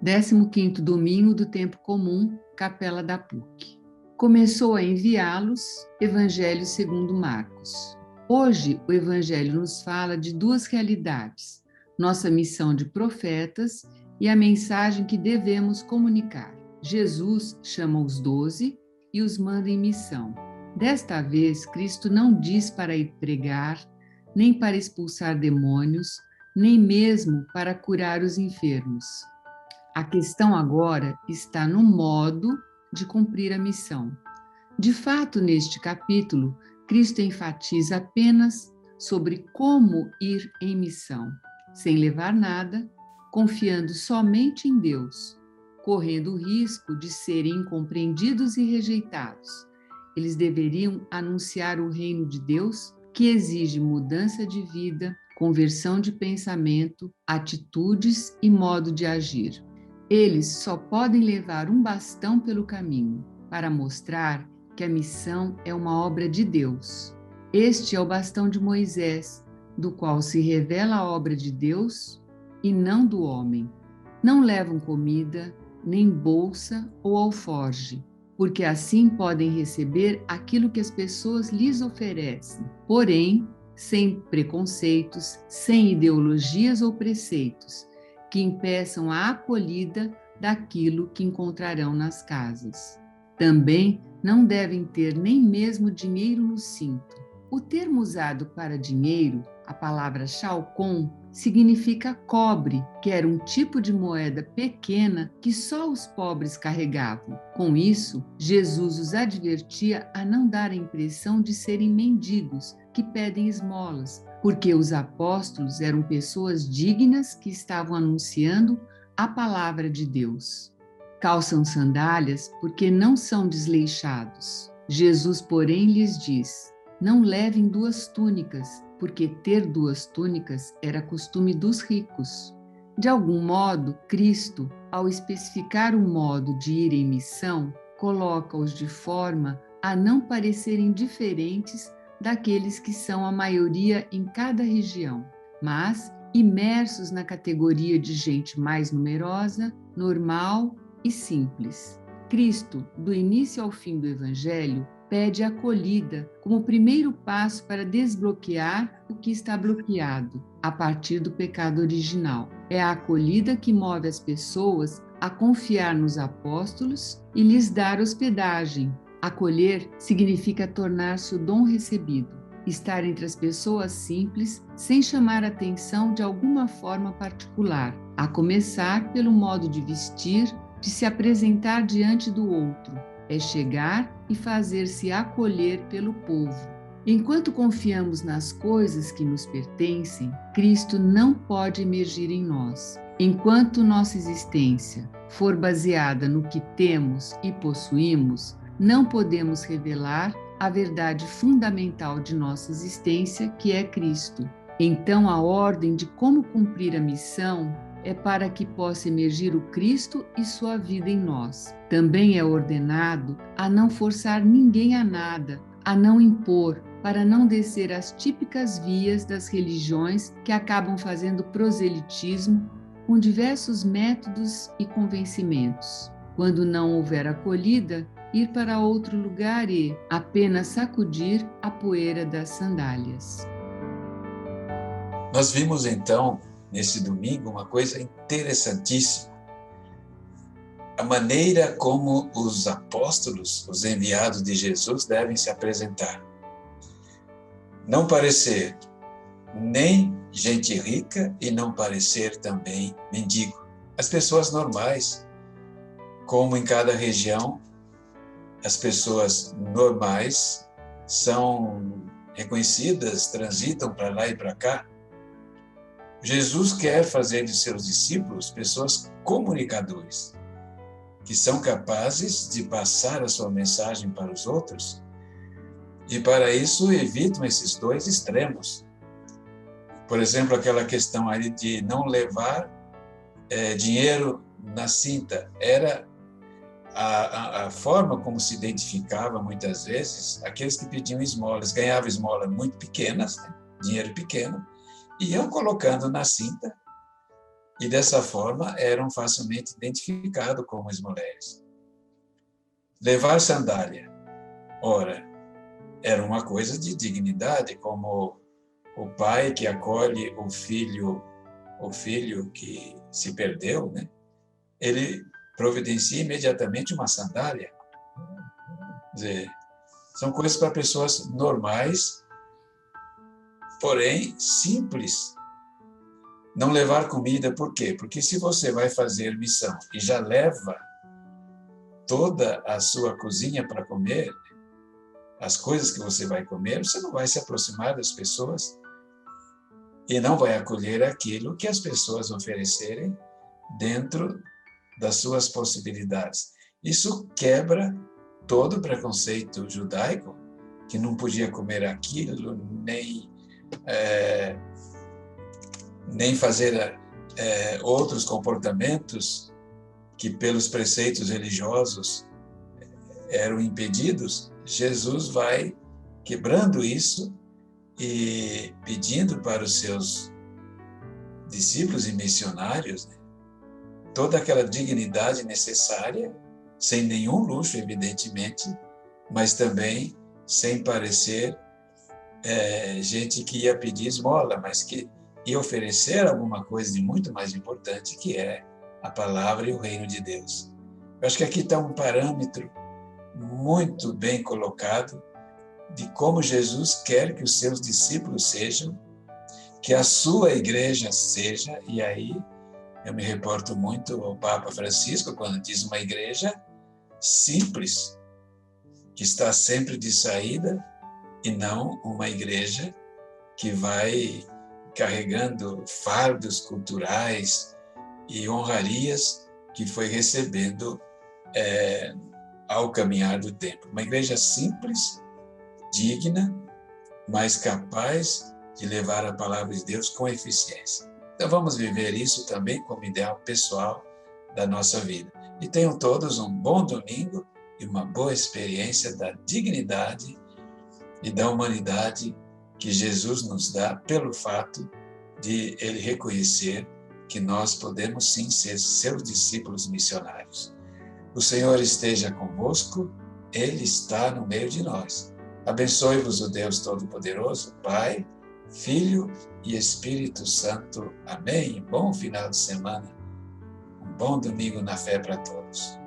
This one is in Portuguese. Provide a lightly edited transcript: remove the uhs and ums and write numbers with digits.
15º domingo do tempo comum, Capela da PUC. Começou a enviá-los, Evangelho segundo Marcos. Hoje, o Evangelho nos fala de duas realidades: nossa missão de profetas e a mensagem que devemos comunicar. Jesus chama os 12 e os manda em missão. Desta vez, Cristo não diz para ir pregar, nem para expulsar demônios, nem mesmo para curar os enfermos. A questão agora está no modo de cumprir a missão. De fato, neste capítulo, Cristo enfatiza apenas sobre como ir em missão, sem levar nada, confiando somente em Deus, correndo o risco de serem incompreendidos e rejeitados. Eles deveriam anunciar o reino de Deus, que exige mudança de vida, conversão de pensamento, atitudes e modo de agir. Eles só podem levar um bastão pelo caminho, para mostrar que a missão é uma obra de Deus. Este é o bastão de Moisés, do qual se revela a obra de Deus e não do homem. Não levam comida, nem bolsa ou alforge, porque assim podem receber aquilo que as pessoas lhes oferecem. Porém, sem preconceitos, sem ideologias ou preceitos, que impeçam a acolhida daquilo que encontrarão nas casas. Também não devem ter nem mesmo dinheiro no cinto. O termo usado para dinheiro, a palavra chalcon, significa cobre, que era um tipo de moeda pequena que só os pobres carregavam. Com isso, Jesus os advertia a não dar a impressão de serem mendigos que pedem esmolas, porque os apóstolos eram pessoas dignas que estavam anunciando a palavra de Deus. Calçam sandálias porque não são desleixados. Jesus, porém, lhes diz: não levem 2 túnicas, porque ter 2 túnicas era costume dos ricos. De algum modo, Cristo, ao especificar o modo de ir em missão, coloca-os de forma a não parecerem diferentes daqueles que são a maioria em cada região, mas imersos na categoria de gente mais numerosa, normal e simples. Cristo, do início ao fim do Evangelho, pede acolhida como primeiro passo para desbloquear o que está bloqueado a partir do pecado original. É a acolhida que move as pessoas a confiar nos apóstolos e lhes dar hospedagem. Acolher significa tornar-se o dom recebido, estar entre as pessoas simples, sem chamar a atenção de alguma forma particular, a começar pelo modo de vestir, de se apresentar diante do outro. É chegar e fazer-se acolher pelo povo. Enquanto confiamos nas coisas que nos pertencem, Cristo não pode emergir em nós. Enquanto nossa existência for baseada no que temos e possuímos, não podemos revelar a verdade fundamental de nossa existência, que é Cristo. Então, a ordem de como cumprir a missão é para que possa emergir o Cristo e sua vida em nós. Também é ordenado a não forçar ninguém a nada, a não impor, para não descer as típicas vias das religiões que acabam fazendo proselitismo com diversos métodos e convencimentos. Quando não houver acolhida, ir para outro lugar e apenas sacudir a poeira das sandálias. Nós vimos então, nesse domingo, uma coisa interessantíssima. A maneira como os apóstolos, os enviados de Jesus, devem se apresentar. Não parecer nem gente rica e não parecer também mendigo. As pessoas normais, como em cada região, as pessoas normais são reconhecidas, transitam para lá e para cá. Jesus quer fazer de seus discípulos pessoas comunicadores, que são capazes de passar a sua mensagem para os outros, e para isso evitam esses 2 extremos. Por exemplo, aquela questão ali de não levar dinheiro na cinta, era a forma como se identificava muitas vezes aqueles que pediam esmolas. Ganhavam esmolas muito pequenas, né? Dinheiro pequeno, e iam colocando na cinta e dessa forma eram facilmente identificados como esmoleiros. Levar sandália, ora, era uma coisa de dignidade, como o pai que acolhe o filho que se perdeu, né? Ele providencia imediatamente uma sandália. Quer dizer, são coisas para pessoas normais, porém simples. Não levar comida, por quê? Porque se você vai fazer missão e já leva toda a sua cozinha para comer, as coisas que você vai comer, você não vai se aproximar das pessoas e não vai acolher aquilo que as pessoas oferecerem dentro das suas possibilidades. Isso quebra todo o preconceito judaico, que não podia comer aquilo, nem fazer outros comportamentos que pelos preceitos religiosos eram impedidos. Jesus vai quebrando isso e pedindo para os seus discípulos e missionários, né, toda aquela dignidade necessária, sem nenhum luxo, evidentemente, mas também sem parecer gente que ia pedir esmola, mas que ia oferecer alguma coisa de muito mais importante, que é a palavra e o reino de Deus. Eu acho que aqui está um parâmetro muito bem colocado de como Jesus quer que os seus discípulos sejam, que a sua igreja seja, e aí eu me reporto muito ao Papa Francisco, quando diz uma igreja simples, que está sempre de saída, e não uma igreja que vai carregando fardos culturais e honrarias que foi recebendo ao caminhar do tempo. Uma igreja simples, digna, mas capaz de levar a palavra de Deus com eficiência. Então vamos viver isso também como ideal pessoal da nossa vida. E tenham todos um bom domingo e uma boa experiência da dignidade e da humanidade que Jesus nos dá pelo fato de Ele reconhecer que nós podemos sim ser seus discípulos missionários. O Senhor esteja convosco, Ele está no meio de nós. Abençoe-vos o Deus Todo-Poderoso, Pai, Filho e Espírito Santo. Amém. Bom final de semana. Um bom domingo na fé para todos.